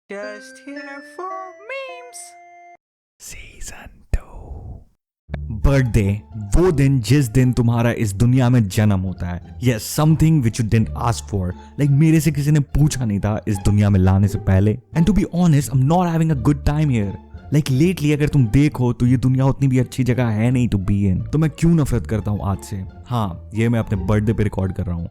Just here for memes. Season 2 birthday, वो दिन जिस दिन तुम्हारा इस दुनिया में जन्म होता है। Yes, something which you didn't ask for. Like मेरे से किसी ने पूछा नहीं था इस दुनिया में लाने से पहले। And to be honest, I am not having a good time here. Like lately अगर तुम देखो तो ये दुनिया उतनी भी अच्छी जगह है नहीं टू बी इन। तो मैं क्यों नफरत करता हूँ आज से। हाँ, ये मैं अपने बर्थडे पे रिकॉर्ड कर रहा हूँ।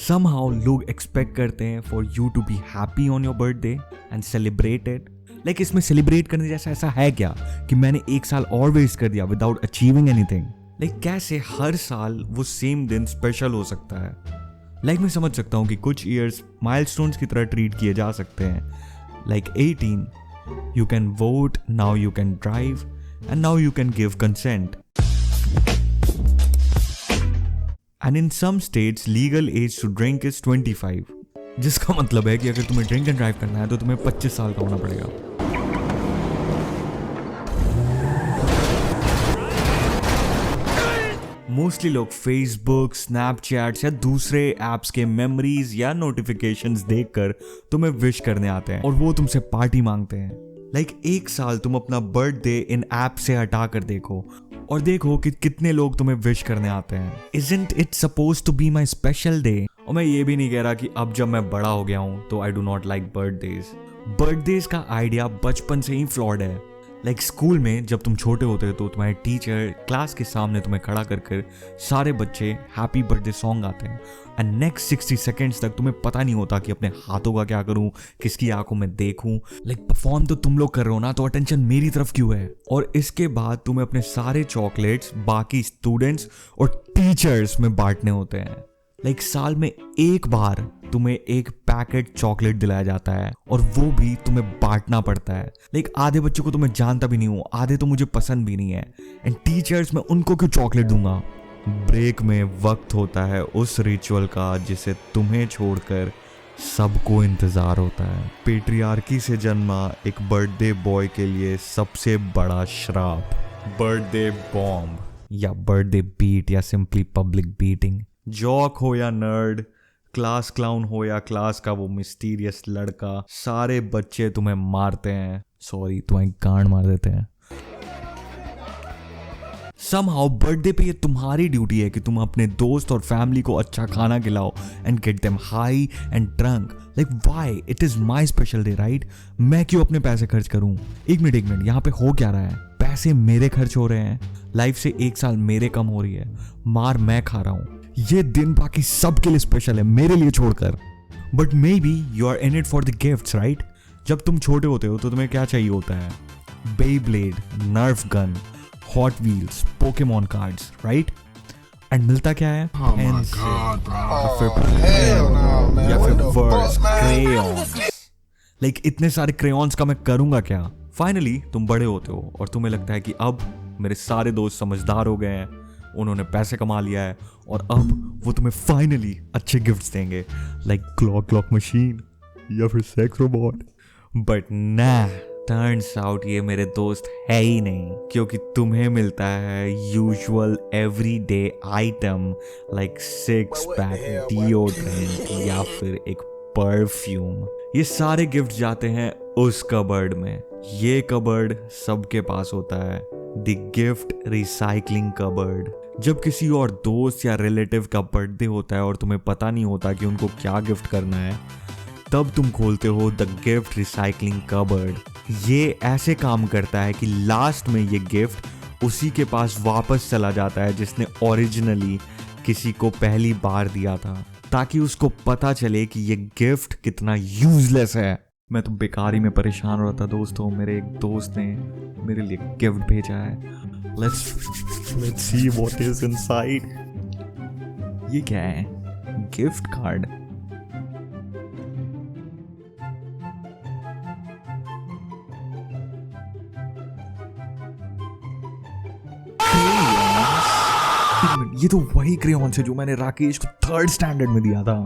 समहाउ लोग एक्सपेक्ट करते हैं for you to be happy on your birthday and celebrate it. Like इसमें सेलिब्रेट करने जैसा ऐसा है क्या कि मैंने एक साल और वेस्ट कर दिया विदाउट अचीविंग एनीथिंग। लाइक कैसे हर साल वो सेम दिन स्पेशल हो सकता है। लाइक मैं समझ सकता हूँ कि कुछ ईयर्स माइलस्टोन्स की तरह ट्रीट किए जा सकते हैं। Like 18, you can vote, now you can drive, and now you can give consent. And in some states, legal age to drink is 25. जिसका मतलब है कि अगर तुम्हें ड्रिंक एंड ड्राइव करना है तो तुम्हें 25 साल का होना पड़ेगा। मोस्टली लोग फेसबुक, स्नैपचैट या दूसरे ऐप्स के मेमोरीज या नोटिफिकेशंस देखकर तुम्हें विश करने आते हैं और वो तुमसे पार्टी मांगते हैं। लाइक एक साल तुम अपना बर्थडे इन ऐप से हटा कर देखो और देखो कि कितने लोग तुम्हें विश करने आते हैं। Isn't it supposed to be my special day? और मैं ये भी नहीं कह रहा कि अब जब मैं बड़ा हो गया हूँ तो I do not like birthdays. Birthdays का आइडिया बचपन से ही फ्लॉड है। लाइक स्कूल में जब तुम छोटे होते तो तुम्हारे टीचर क्लास के सामने तुम्हें खड़ा कर सारे बच्चे हैप्पी बर्थडे सॉन्ग गाते हैं एंड नेक्स्ट 60 सेकेंड्स तक तुम्हें पता नहीं होता कि अपने हाथों का क्या करूं, किसकी आंखों में देखूं। लाइक परफॉर्म तो तुम लोग कर रहे हो ना, तो अटेंशन मेरी तरफ क्यों है। और इसके बाद तुम्हें अपने सारे चॉकलेट्स बाकी स्टूडेंट्स और टीचर्स में बांटने होते हैं। लाइक साल में एक बार तुम्हें एक पैकेट चॉकलेट दिलाया जाता है और वो भी तुम्हें बांटना पड़ता है। लाइक आधे बच्चों को तो मैं जानता भी नहीं हूँ, आधे तो मुझे पसंद भी नहीं है। एंड टीचर्स, मैं उनको क्यों चॉकलेट दूंगा। ब्रेक में वक्त होता है उस रिचुअल का जिसे तुम्हें छोड़कर सबको इंतजार होता है। पेट्रियार्की से जन्मा एक बर्थडे बॉय के लिए सबसे बड़ा श्राप, बर्थडे बॉम्ब या बर्थडे बीट या सिंपली पब्लिक बीटिंग। जॉक हो या नर्ड, क्लास क्लाउन हो या क्लास का वो मिस्टीरियस लड़का, सारे बच्चे तुम्हें मारते हैं, सॉरी तुम्हें गांड मार देते हैं। समहाउ बर्थडे पे ये तुम्हारी ड्यूटी है कि तुम अपने दोस्त और फैमिली को अच्छा खाना खिलाओ and get them high and drunk. Like why? It is my special day, right? मैं क्यों अपने पैसे खर्च करूं? एक मिनट, यहाँ पे हो क्या रहा है? पैसे मेरे खर्च हो रहे हैं, लाइफ से एक साल मेरे कम हो रही है, मार मैं खा रहा हूं। ये दिन बाकी सबके लिए स्पेशल है, मेरे लिए छोड़कर। But maybe you are in it for the gifts, right? जब तुम छोटे होते हो तो तुम्हें क्या चाहिए होता है? Beyblade, नर्फ gun, hot wheels, Pokemon cards, right? And मिलता क्या है? या फिर वर्स, क्रेयॉन्स। लाइक इतने सारे क्रेयॉन्स का मैं करूंगा क्या? फाइनली तुम बड़े होते हो और तुम्हें लगता है कि अब मेरे सारे दोस्त समझदार हो गए हैं, उन्होंने पैसे कमा लिया है और अब वो तुम्हें फाइनली अच्छे गिफ्ट्स देंगे, लाइक क्लॉक मशीन या फिर सेक्स रोबोट। बट ना, टर्न्स आउट ये मेरे दोस्त है ही नहीं, क्योंकि तुम्हें मिलता है usual everyday item like 6 pack deodorant या फिर एक परफ्यूम। ये सारे गिफ्ट जाते हैं उस कबर्ड में। ये कबर्ड सबके पास होता है, द गिफ्ट रिसाइकलिंग कबर्ड। जब किसी और दोस्त या रिलेटिव का बर्थडे होता है और तुम्हें पता नहीं होता कि उनको क्या गिफ्ट करना है, तब तुम खोलते हो द गिफ्ट रिसाइकलिंग कबर्ड। ये ऐसे काम करता है कि लास्ट में ये गिफ्ट उसी के पास वापस चला जाता है जिसने ओरिजिनली किसी को पहली बार दिया था, ताकि उसको पता चले कि ये गिफ्ट कितना यूजलेस है। मैं तो बेकारी में परेशान हो रहा था दोस्तों, मेरे एक दोस्त ने मेरे लिए गिफ्ट भेजा है। Let's see what is inside. ये क्या है? Gift card. ये तो वही क्रेयॉन्स है जो मैंने राकेश को 3rd स्टैंडर्ड में दिया था।